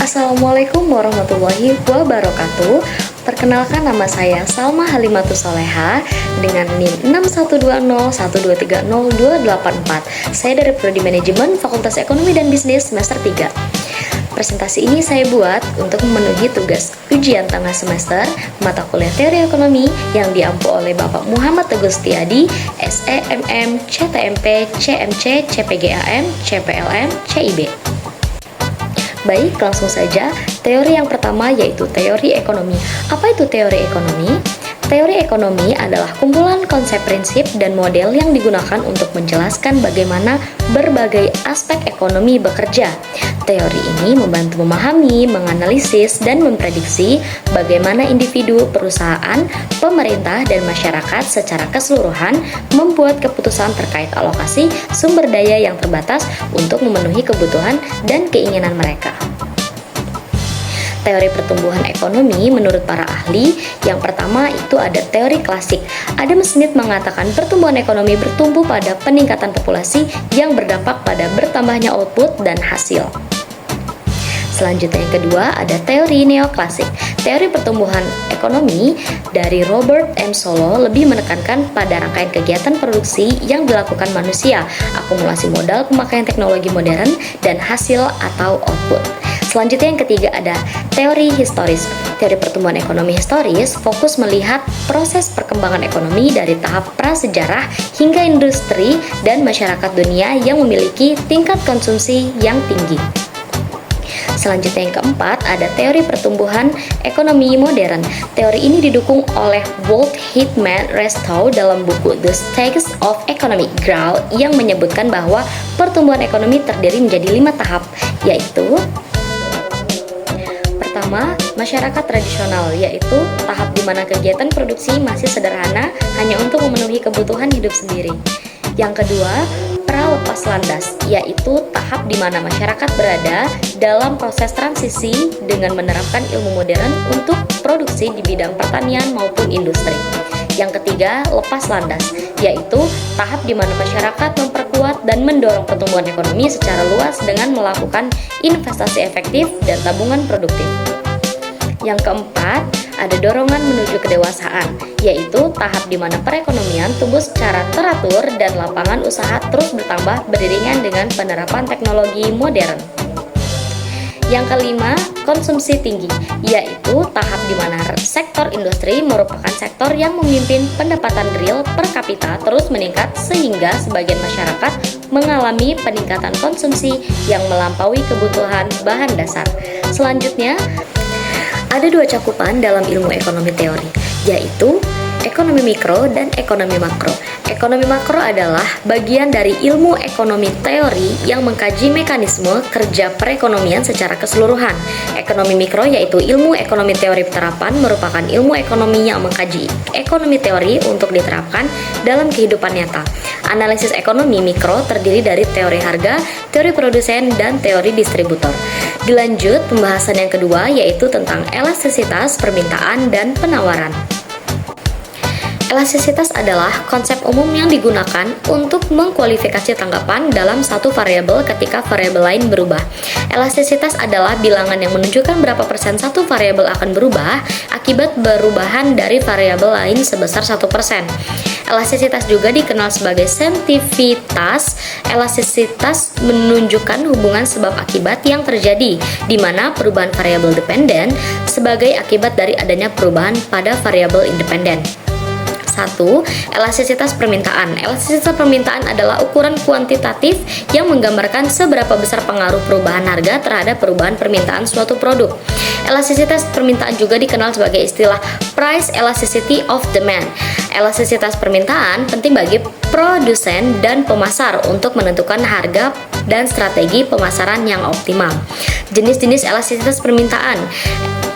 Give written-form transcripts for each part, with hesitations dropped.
Assalamualaikum warahmatullahi wabarakatuh. Perkenalkan, nama saya Salma Halimatus Soleha dengan NIM 6120123024. Saya dari Prodi Manajemen Fakultas Ekonomi dan Bisnis semester 3. Presentasi ini saya buat untuk memenuhi tugas ujian tengah semester mata kuliah Teori Ekonomi yang diampu oleh Bapak Muhammad Teguh Setiadi, SEMM, CTMP, CMC, CPGAM, CPLM, CIB. Baik, langsung saja. Teori yang pertama yaitu teori ekonomi. Apa itu teori ekonomi? Teori ekonomi adalah kumpulan konsep, prinsip, dan model yang digunakan untuk menjelaskan bagaimana berbagai aspek ekonomi bekerja. Teori ini membantu memahami, menganalisis, dan memprediksi bagaimana individu, perusahaan, pemerintah, dan masyarakat secara keseluruhan membuat keputusan terkait alokasi sumber daya yang terbatas untuk memenuhi kebutuhan dan keinginan mereka. Teori pertumbuhan ekonomi menurut para ahli, yang pertama itu ada teori klasik. Adam Smith mengatakan pertumbuhan ekonomi bertumbuh pada peningkatan populasi yang berdampak pada bertambahnya output dan hasil. Selanjutnya yang kedua ada teori neoklasik. Teori pertumbuhan ekonomi dari Robert M. Solow lebih menekankan pada rangkaian kegiatan produksi yang dilakukan manusia, akumulasi modal, pemakaian teknologi modern, dan hasil atau output. Selanjutnya yang ketiga ada teori historis. Teori pertumbuhan ekonomi historis fokus melihat proses perkembangan ekonomi dari tahap prasejarah hingga industri dan masyarakat dunia yang memiliki tingkat konsumsi yang tinggi. Selanjutnya yang keempat ada teori pertumbuhan ekonomi modern. Teori ini didukung oleh Walt Whitman Restow dalam buku The Stages of Economic Growth yang menyebutkan bahwa pertumbuhan ekonomi terdiri menjadi 5 tahap, yaitu pertama, masyarakat tradisional, yaitu tahap di mana kegiatan produksi masih sederhana hanya untuk memenuhi kebutuhan hidup sendiri. Yang kedua, pra-lepas landas, yaitu tahap di mana masyarakat berada dalam proses transisi dengan menerapkan ilmu modern untuk produksi di bidang pertanian maupun industri. Yang ketiga, lepas landas, yaitu tahap di mana masyarakat memperkuat dan mendorong pertumbuhan ekonomi secara luas dengan melakukan investasi efektif dan tabungan produktif. Yang keempat, ada dorongan menuju kedewasaan, yaitu tahap di mana perekonomian tumbuh secara teratur dan lapangan usaha terus bertambah beriringan dengan penerapan teknologi modern. Yang kelima, konsumsi tinggi, yaitu tahap di mana sektor industri merupakan sektor yang memimpin pendapatan real per kapita terus meningkat sehingga sebagian masyarakat mengalami peningkatan konsumsi yang melampaui kebutuhan bahan dasar. Selanjutnya, ada 2 cakupan dalam ilmu ekonomi teori, yaitu ekonomi mikro dan ekonomi makro. Ekonomi makro adalah bagian dari ilmu ekonomi teori yang mengkaji mekanisme kerja perekonomian secara keseluruhan. Ekonomi mikro yaitu ilmu ekonomi teori penerapan, merupakan ilmu ekonomi yang mengkaji ekonomi teori untuk diterapkan dalam kehidupan nyata. Analisis ekonomi mikro terdiri dari teori harga, teori produsen, dan teori distributor. Dilanjut pembahasan yang kedua yaitu tentang elastisitas permintaan dan penawaran. Elastisitas adalah konsep umum yang digunakan untuk mengkualifikasi tanggapan dalam satu variabel ketika variabel lain berubah. Elastisitas adalah bilangan yang menunjukkan berapa persen satu variabel akan berubah akibat perubahan dari variabel lain sebesar 1%. Elastisitas juga dikenal sebagai sensitivitas. Elastisitas menunjukkan hubungan sebab akibat yang terjadi, di mana perubahan variabel dependen sebagai akibat dari adanya perubahan pada variabel independen. 1. Elastisitas permintaan. Elastisitas permintaan adalah ukuran kuantitatif yang menggambarkan seberapa besar pengaruh perubahan harga terhadap perubahan permintaan suatu produk. Elastisitas permintaan juga dikenal sebagai istilah price elasticity of demand. Elastisitas permintaan penting bagi produsen dan pemasar untuk menentukan harga dan strategi pemasaran yang optimal. Jenis-jenis elastisitas permintaan.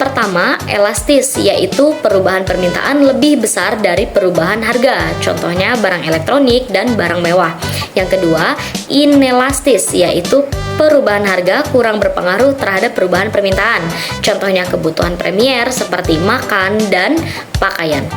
Pertama, elastis, yaitu perubahan permintaan lebih besar dari perubahan harga, contohnya barang elektronik dan barang mewah. Yang kedua, inelastis, yaitu perubahan harga kurang berpengaruh terhadap perubahan permintaan, contohnya kebutuhan premier seperti makan dan pakaian.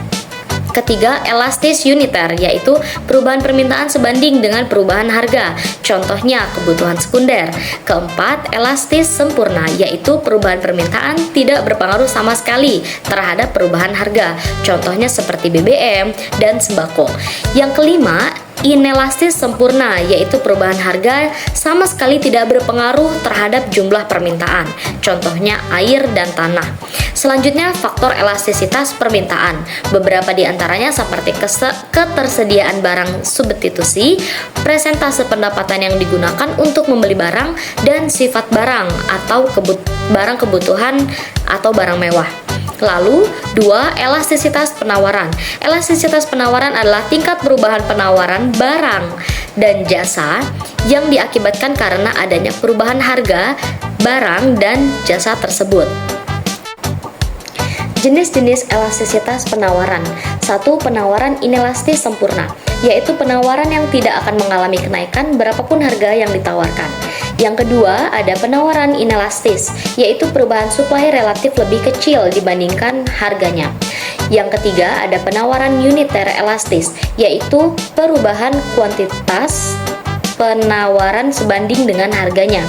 Ketiga, elastis uniter, yaitu perubahan permintaan sebanding dengan perubahan harga. Contohnya, kebutuhan sekunder. Keempat, elastis sempurna, yaitu perubahan permintaan tidak berpengaruh sama sekali terhadap perubahan harga. Contohnya seperti BBM dan sembako. Yang kelima, inelastis sempurna, yaitu perubahan harga sama sekali tidak berpengaruh terhadap jumlah permintaan. Contohnya air dan tanah. Selanjutnya, faktor elastisitas permintaan. Beberapa di antaranya seperti ketersediaan barang substitusi, presentase pendapatan yang digunakan untuk membeli barang, dan sifat barang atau barang kebutuhan atau barang mewah. Lalu, 2. Elastisitas penawaran. Elastisitas penawaran adalah tingkat perubahan penawaran barang dan jasa yang diakibatkan karena adanya perubahan harga barang dan jasa tersebut. Jenis-jenis elastisitas penawaran. 1. Penawaran inelastis sempurna, yaitu penawaran yang tidak akan mengalami kenaikan berapapun harga yang ditawarkan. Yang kedua, ada penawaran inelastis, yaitu perubahan supply relatif lebih kecil dibandingkan harganya. Yang ketiga, ada penawaran uniter elastis, yaitu perubahan kuantitas penawaran sebanding dengan harganya.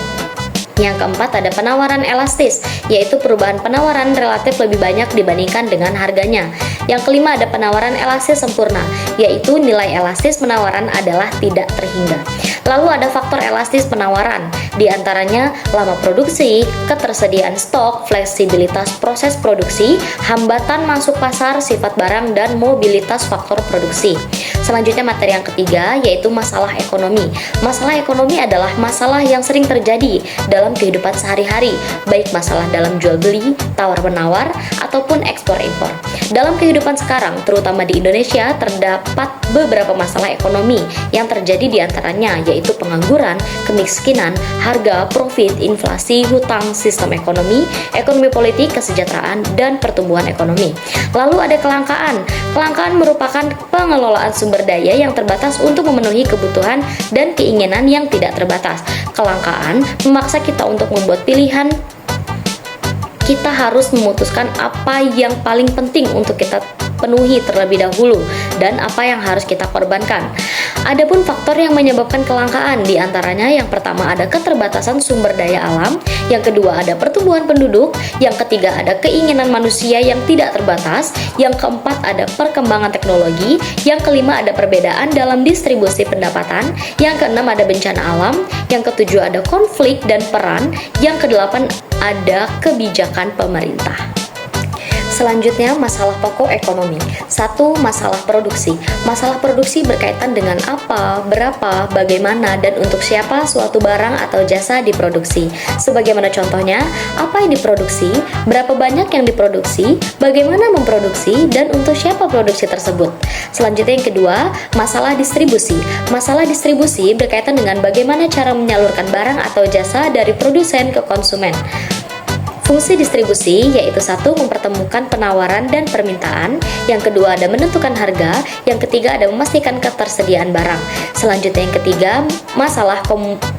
Yang keempat, ada penawaran elastis, yaitu perubahan penawaran relatif lebih banyak dibandingkan dengan harganya. Yang kelima, ada penawaran elastis sempurna, yaitu nilai elastis penawaran adalah tidak terhingga. Lalu ada faktor elastis penawaran, di antaranya lama produksi, ketersediaan stok, fleksibilitas proses produksi, hambatan masuk pasar, sifat barang, dan mobilitas faktor produksi. Selanjutnya materi yang ketiga, yaitu masalah ekonomi. Masalah ekonomi adalah masalah yang sering terjadi dalam kehidupan sehari-hari, baik masalah dalam jual beli, tawar-menawar, ataupun ekspor-impor. Dalam kehidupan sekarang, terutama di Indonesia, terdapat beberapa masalah ekonomi yang terjadi di antaranya, yaitu pengangguran, kemiskinan, harga, profit, inflasi, hutang, sistem ekonomi, ekonomi politik, kesejahteraan, dan pertumbuhan ekonomi. Lalu ada kelangkaan. Kelangkaan merupakan pengelolaan sumber daya yang terbatas untuk memenuhi kebutuhan dan keinginan yang tidak terbatas. Kelangkaan memaksa kita untuk membuat pilihan. Kita harus memutuskan apa yang paling penting untuk kita penuhi terlebih dahulu dan apa yang harus kita korbankan. Adapun faktor yang menyebabkan kelangkaan, di antaranya yang pertama ada keterbatasan sumber daya alam, yang kedua ada pertumbuhan penduduk, yang ketiga ada keinginan manusia yang tidak terbatas, yang keempat ada perkembangan teknologi, yang kelima ada perbedaan dalam distribusi pendapatan, yang keenam ada bencana alam, yang ketujuh ada konflik dan peran, yang kedelapan ada kebijakan pemerintah. Selanjutnya, masalah pokok ekonomi. 1. Masalah produksi. Masalah produksi berkaitan dengan apa, berapa, bagaimana, dan untuk siapa suatu barang atau jasa diproduksi. Sebagaimana contohnya, apa yang diproduksi, berapa banyak yang diproduksi, bagaimana memproduksi, dan untuk siapa produksi tersebut. Selanjutnya yang kedua, masalah distribusi. Masalah distribusi berkaitan dengan bagaimana cara menyalurkan barang atau jasa dari produsen ke konsumen. Fungsi distribusi yaitu 1. Mempertemukan penawaran dan permintaan, yang kedua ada menentukan harga, yang ketiga ada memastikan ketersediaan barang. Selanjutnya yang ketiga, masalah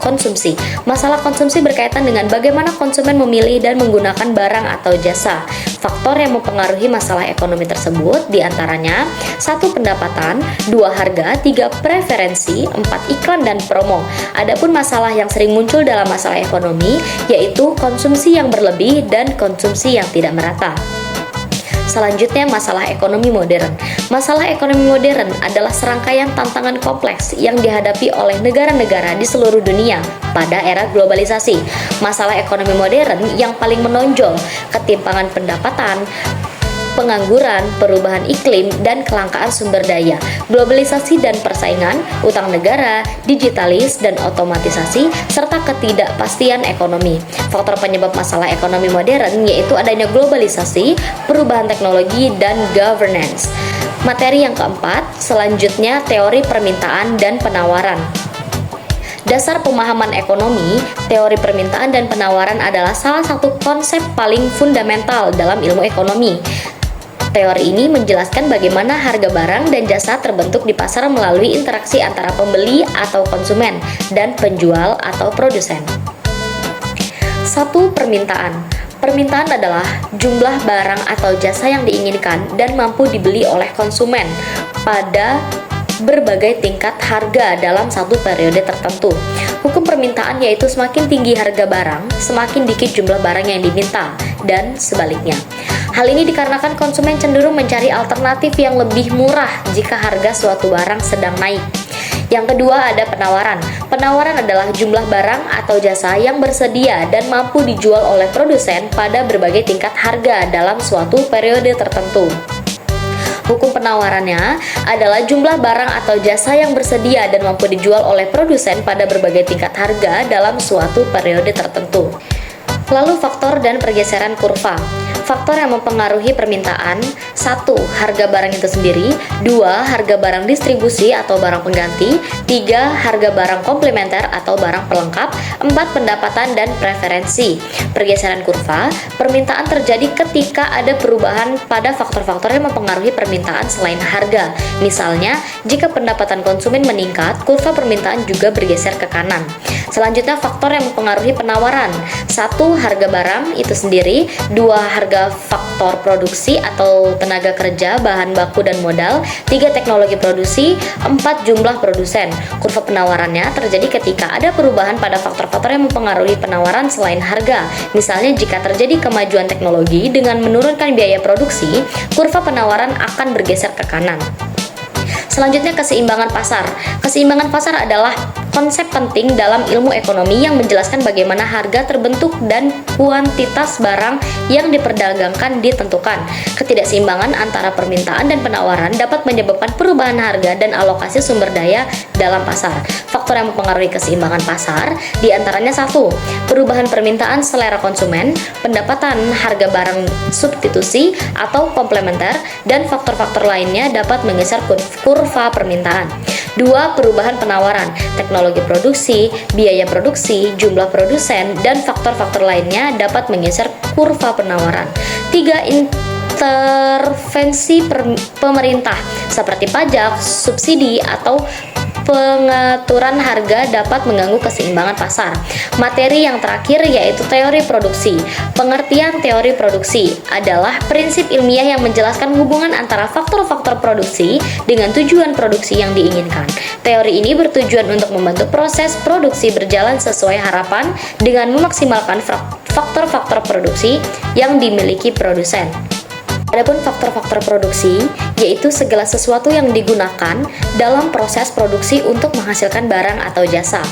konsumsi. Masalah konsumsi berkaitan dengan bagaimana konsumen memilih dan menggunakan barang atau jasa. Faktor yang mempengaruhi masalah ekonomi tersebut diantaranya 1. Pendapatan, 2. Harga, 3. Preferensi, 4. Iklan dan promo. Adapun masalah yang sering muncul dalam masalah ekonomi yaitu konsumsi yang berlebih dan konsumsi yang tidak merata. Selanjutnya, masalah ekonomi modern. Masalah ekonomi modern adalah serangkaian tantangan kompleks yang dihadapi oleh negara-negara di seluruh dunia pada era globalisasi. Masalah ekonomi modern yang paling menonjol, ketimpangan pendapatan, pengangguran, perubahan iklim, dan kelangkaan sumber daya, globalisasi dan persaingan, utang negara, digitalis dan otomatisasi, serta ketidakpastian ekonomi. Faktor penyebab masalah ekonomi modern yaitu adanya globalisasi, perubahan teknologi, dan governance. Materi yang keempat, selanjutnya teori permintaan dan penawaran. Dasar pemahaman ekonomi, teori permintaan dan penawaran adalah salah satu konsep paling fundamental dalam ilmu ekonomi. Teori ini menjelaskan bagaimana harga barang dan jasa terbentuk di pasar melalui interaksi antara pembeli atau konsumen dan penjual atau produsen. 1. Permintaan. Permintaan adalah jumlah barang atau jasa yang diinginkan dan mampu dibeli oleh konsumen pada berbagai tingkat harga dalam satu periode tertentu. Hukum permintaan yaitu semakin tinggi harga barang, semakin dikit jumlah barang yang diminta, dan sebaliknya. Hal ini dikarenakan konsumen cenderung mencari alternatif yang lebih murah jika harga suatu barang sedang naik. Yang kedua ada penawaran. Penawaran adalah jumlah barang atau jasa yang bersedia dan mampu dijual oleh produsen pada berbagai tingkat harga dalam suatu periode tertentu. Hukum penawarannya adalah jumlah barang atau jasa yang bersedia dan mampu dijual oleh produsen pada berbagai tingkat harga dalam suatu periode tertentu. Lalu faktor dan pergeseran kurva. Faktor yang mempengaruhi permintaan: 1. Harga barang itu sendiri. 2. Harga barang distribusi atau barang pengganti. 3. Harga barang komplementer atau barang pelengkap. 4. Pendapatan dan preferensi. Pergeseran kurva. Permintaan terjadi ketika ada perubahan pada faktor-faktor yang mempengaruhi permintaan selain harga. Misalnya, jika pendapatan konsumen meningkat, kurva permintaan juga bergeser ke kanan. Selanjutnya, faktor yang mempengaruhi penawaran. 1. Harga barang itu sendiri. 2. Harga faktor produksi atau tenaga kerja, bahan baku dan modal. 3. Teknologi produksi. 4. Jumlah produsen. Kurva penawarannya terjadi ketika ada perubahan pada faktor-faktor yang mempengaruhi penawaran selain harga. Misalnya, jika terjadi kemajuan teknologi dengan menurunkan biaya produksi, kurva penawaran akan bergeser ke kanan. Selanjutnya, keseimbangan pasar. Keseimbangan pasar adalah konsep penting dalam ilmu ekonomi yang menjelaskan bagaimana harga terbentuk dan kuantitas barang yang diperdagangkan ditentukan. Ketidakseimbangan antara permintaan dan penawaran dapat menyebabkan perubahan harga dan alokasi sumber daya dalam pasar. Faktor yang mempengaruhi keseimbangan pasar diantaranya: 1. Perubahan permintaan selera konsumen, pendapatan harga barang substitusi atau komplementer, dan faktor-faktor lainnya dapat menggeser kurva permintaan. 2. Perubahan penawaran, teknologi produksi, biaya produksi, jumlah produsen, dan faktor-faktor lainnya dapat menggeser kurva penawaran. 3. Intervensi pemerintah seperti pajak, subsidi, atau pengaturan harga dapat mengganggu keseimbangan pasar. Materi yang terakhir yaitu teori produksi. Pengertian teori produksi adalah prinsip ilmiah yang menjelaskan hubungan antara faktor-faktor produksi dengan tujuan produksi yang diinginkan. Teori ini bertujuan untuk membantu proses produksi berjalan sesuai harapan dengan memaksimalkan faktor-faktor produksi yang dimiliki produsen. Adapun faktor-faktor produksi yaitu segala sesuatu yang digunakan dalam proses produksi untuk menghasilkan barang atau jasa.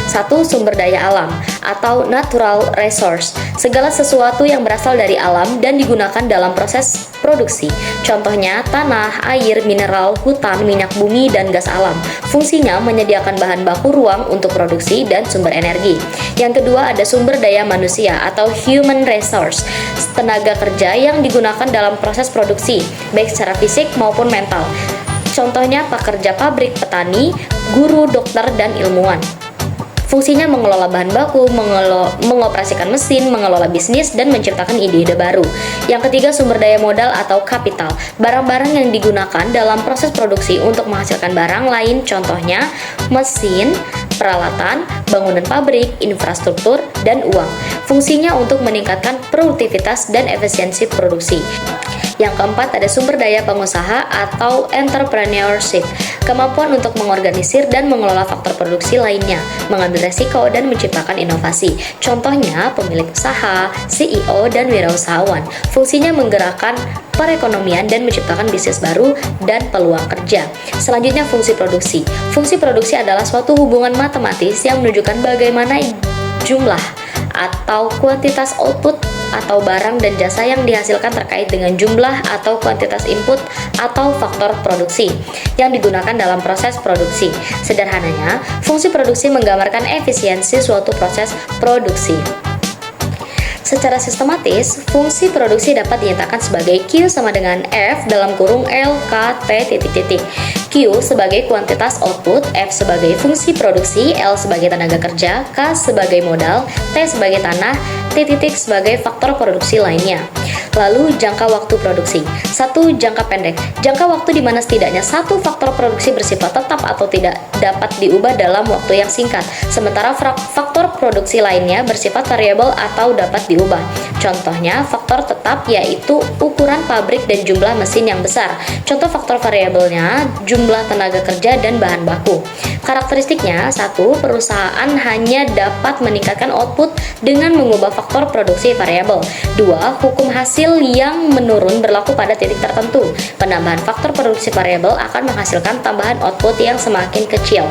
1. Sumber daya alam atau natural resource. Segala sesuatu yang berasal dari alam dan digunakan dalam proses produksi. Contohnya tanah, air, mineral, hutan, minyak bumi, dan gas alam. Fungsinya menyediakan bahan baku, ruang untuk produksi, dan sumber energi. Yang kedua ada sumber daya manusia atau human resource. Tenaga kerja yang digunakan dalam proses produksi, baik secara fisik maupun mental. Contohnya pekerja pabrik, petani, guru, dokter, dan ilmuwan. Fungsinya mengelola bahan baku, mengoperasikan mesin, mengelola bisnis, dan menciptakan ide-ide baru. Yang ketiga, sumber daya modal atau kapital. Barang-barang yang digunakan dalam proses produksi untuk menghasilkan barang lain, contohnya mesin, peralatan, bangunan pabrik, infrastruktur, dan uang. Fungsinya untuk meningkatkan produktivitas dan efisiensi produksi. Yang keempat ada sumber daya pengusaha atau entrepreneurship, kemampuan untuk mengorganisir dan mengelola faktor produksi lainnya, mengambil resiko dan menciptakan inovasi. Contohnya pemilik usaha, CEO, dan wirausahawan. Fungsinya menggerakkan perekonomian dan menciptakan bisnis baru dan peluang kerja. Selanjutnya fungsi produksi. Fungsi produksi adalah suatu hubungan matematis yang menunjukkan bagaimana jumlah atau kuantitas output atau barang dan jasa yang dihasilkan terkait dengan jumlah atau kuantitas input atau faktor produksi yang digunakan dalam proses produksi. Sederhananya, fungsi produksi menggambarkan efisiensi suatu proses produksi. Secara sistematis, fungsi produksi dapat dinyatakan sebagai Q sama dengan F dalam kurung L, K, T, Q sebagai kuantitas output, F sebagai fungsi produksi, L sebagai tenaga kerja, K sebagai modal, T sebagai tanah, T sebagai faktor produksi lainnya. Lalu jangka waktu produksi. 1. Jangka pendek. Jangka waktu di mana setidaknya satu faktor produksi bersifat tetap atau tidak dapat diubah dalam waktu yang singkat, sementara faktor produksi lainnya bersifat variabel atau dapat diubah. Contohnya, faktor tetap yaitu ukuran pabrik dan jumlah mesin yang besar. Contoh faktor variabelnya jumlah tenaga kerja dan bahan baku. Karakteristiknya, 1. Perusahaan hanya dapat meningkatkan output dengan mengubah faktor produksi variabel. 2. Hukum hasil yang menurun berlaku pada titik tertentu. Penambahan faktor produksi variabel akan menghasilkan tambahan output yang semakin kecil.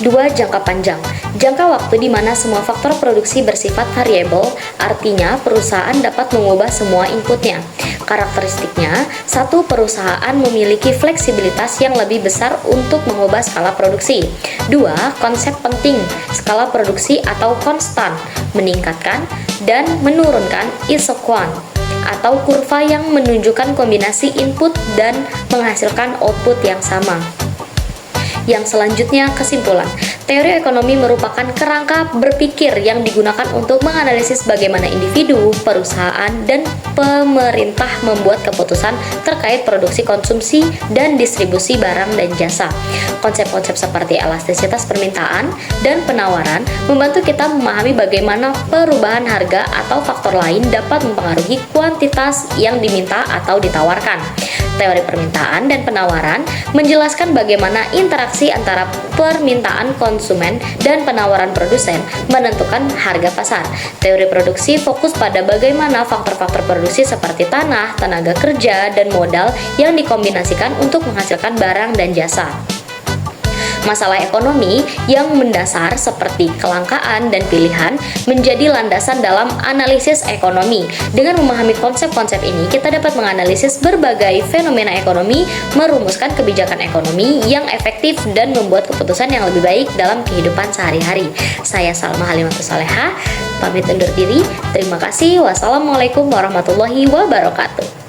2. Jangka panjang. Jangka waktu di mana semua faktor produksi bersifat variabel, artinya perusahaan dapat mengubah semua inputnya. Karakteristiknya, 1. Perusahaan memiliki fleksibilitas yang lebih besar untuk mengubah skala produksi. 2. Konsep penting, skala produksi atau konstan, meningkatkan dan menurunkan isoquant atau kurva yang menunjukkan kombinasi input dan menghasilkan output yang sama. Yang selanjutnya, kesimpulan. Teori ekonomi merupakan kerangka berpikir yang digunakan untuk menganalisis bagaimana individu, perusahaan, dan pemerintah membuat keputusan terkait produksi, konsumsi, dan distribusi barang dan jasa. Konsep-konsep seperti elastisitas permintaan dan penawaran membantu kita memahami bagaimana perubahan harga atau faktor lain dapat mempengaruhi kuantitas yang diminta atau ditawarkan. Teori permintaan dan penawaran menjelaskan bagaimana interaksi antara permintaan konsumen dan penawaran produsen menentukan harga pasar. Teori produksi fokus pada bagaimana faktor-faktor produksi seperti tanah, tenaga kerja, dan modal yang dikombinasikan untuk menghasilkan barang dan jasa. Masalah ekonomi yang mendasar seperti kelangkaan dan pilihan menjadi landasan dalam analisis ekonomi. Dengan memahami konsep-konsep ini, kita dapat menganalisis berbagai fenomena ekonomi, merumuskan kebijakan ekonomi yang efektif, dan membuat keputusan yang lebih baik dalam kehidupan sehari-hari. Saya Salma Halimatus Soleha, pamit undur diri. Terima kasih. Wassalamualaikum warahmatullahi wabarakatuh.